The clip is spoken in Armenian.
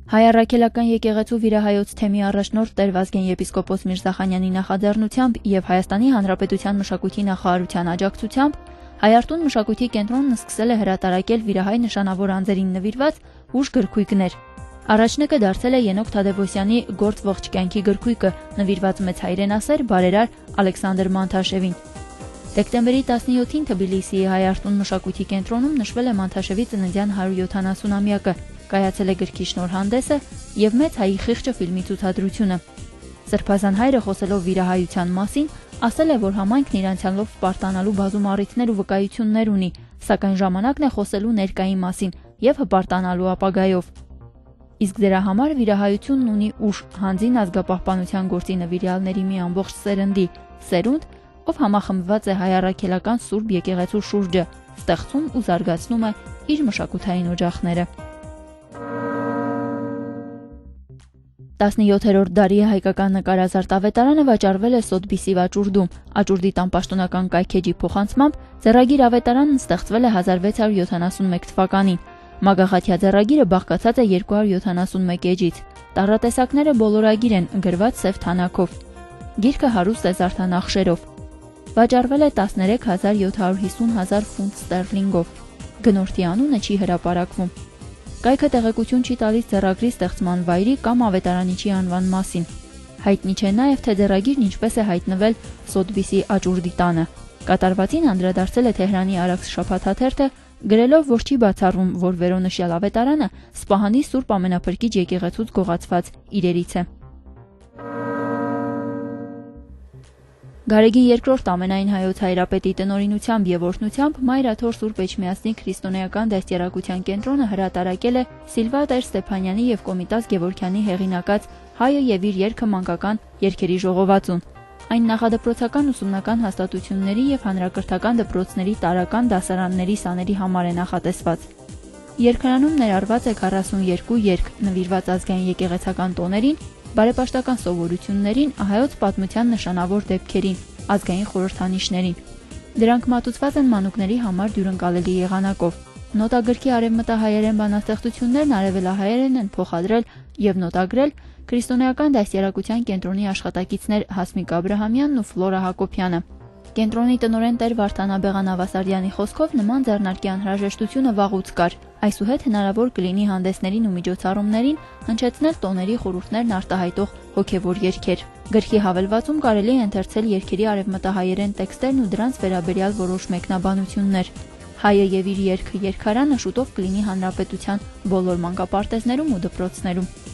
Հայ առաքելական եկեղեցու վիրահայոց թեմի առաջնորդ Տեր Վազգեն եպիսկոպոս Միրզախանյանի նախաձեռնությամբ եւ Հայաստանի Հանրապետության մշակույթի նախարարության աջակցությամբ Հայարտուն մշակույթի կենտրոնն սկսել է հրատարակել վիրահայ նշանավոր անձերին նվիրված ուժ գրքույկներ։ Առաջնեկը դարձել է Ենոք Թադևոսյանի Գործ ողջ կյանքի գրքույկը, նվիրված մեծ հայրենասեր բարերար Ալեքսանդր Մանթաշևին։ Դեկտեմբերի 17-ին Թբիլիսիի Հայարտուն մշակույթի կենտրոնում նշվել է Մանթաշևի ծննդյան 170-ամյակը, կայացել է գրքի շնորհանդեսը եւ Մեծ հայի խիղճը ֆիլմի ցուցադրությունը։ Սրբազան հայրը խոսելով վիրահայության մասին, ասել է, որ համայնքն իր անցյալով պարտանալու բազում առիթներ ու վկայություններ ունի, սակայն ժամանակն է խոսելու ներկայի մասին եւ հպարտանալու ապագայով։ Իսկ դրա համար վիրահայությունն ունի ուժ հանձին ազգապահպանության գործի նվիրյալների մի ամբողջ սերնդի, սերունդ, ով համախմբված է հայ առաքելական Սուրբ եկեղեցու շուրջը, ստեղծում ու զարգացնում է իր մշակութային օջախները։ 17-րդ դարի հայկական նկարազարդ ավետարանը վաճառվել է Սոթբիսի վաճուրդում։ Աճուրդի տան պաշտոնական կայքեջի փոխանցմամբ ձեռագիր ավետարանն ստեղծվել է 1671 թվականին։ Մագաղաթյա ձեռագիրը բաղկացած է 271 էջից։ Տառատեսակները բոլորագիր են, գրված սև թանակով։ Գիրքը հարուստ է զարդանախշերով։ Վաճառվել է 13,750,000 ֆունտ ստերլինգով։ Գնորդի անունը չի հրապարակվում։ Կայքը տեղեկություն չի տալիս ձեռագրի ստեղծման վայրի կամ ավետարանիչի անվան մասին։ Հայտնի չէ նաև, թե ձեռագիրն ինչպես է հայտնվել Սոթբիսի Աճուրդի տանը։ Կատարվածին անդրադարձել է Թեհրանի Արաքս շաբաթաթերթը, գրելով, որ չի բացառվում, որ վերոնշյալ ավետարանը Սպահանի Սուրբ Ամենափրկիչ եկեղեցուց գողացված իրերից է։ Գարեգին II ամենայն հայոց հայրապետի տնօրինությամբ եւ օրհնությամբ Մայրաթոր Սուրբ Էջմիածնի քրիստոնեական դաստիարակության կենտրոնը հրատարակել է Սիլվադր Ստեփանյանի եւ Կոմիտաս Գևորգյանի հեղինակած Հայը եւ իր երգը մանկական երգերի ժողովածուն։ Այն նախադպրոցական ուսումնական հաստատությունների եւ հանրակրթական դպրոցների տարրական դասարանների սաների համար է նախատեսված։ Երգարանում ներառված է 42 երգ, նվիրված ազգային եկեղեցական տոներին, բարեպաշտական սովորություններին, հայոց պատմության նշանավոր դեպքերին, ազգային խորհրդանիշներին։ Դրանք մատուցված են մանուկների համար դյուրընկալելի եղանակով։ Նոտագրքի արևմտահայերեն բանաստեղծություններն արևելահայերեն են փոխադրել եւ նոտագրել քրիստոնեական դաստիարակության կենտրոնի աշխատակիցներ Հասմիկ Աբրահամյանն ու Ֆլորա Հակոբյանը։ Կենտրոնի տնօրեն Տեր Վարդան Աբեղան-Ավասարյանի խոսքով նման ձեռնարկի անհրաժեշտությունը վաղուց կար։ Այսուհետ հնարավոր կլինի հանդեսներին ու միջոցառումներին հնչեցնել տոների խորհուրդներն արտահայտող հոգևոր երգեր։ Գրքի հավելվածում կարելի է ընթերցել երգերի արևմտահայերեն տեքստերն ու դրանց վերաբերյալ որոշ մեկնաբանություններ։ Հայը եւ իր երգը երգարանը շուտով կլինի հանրապետության բոլոր մանկապարտեզներում ու դպրոցներում։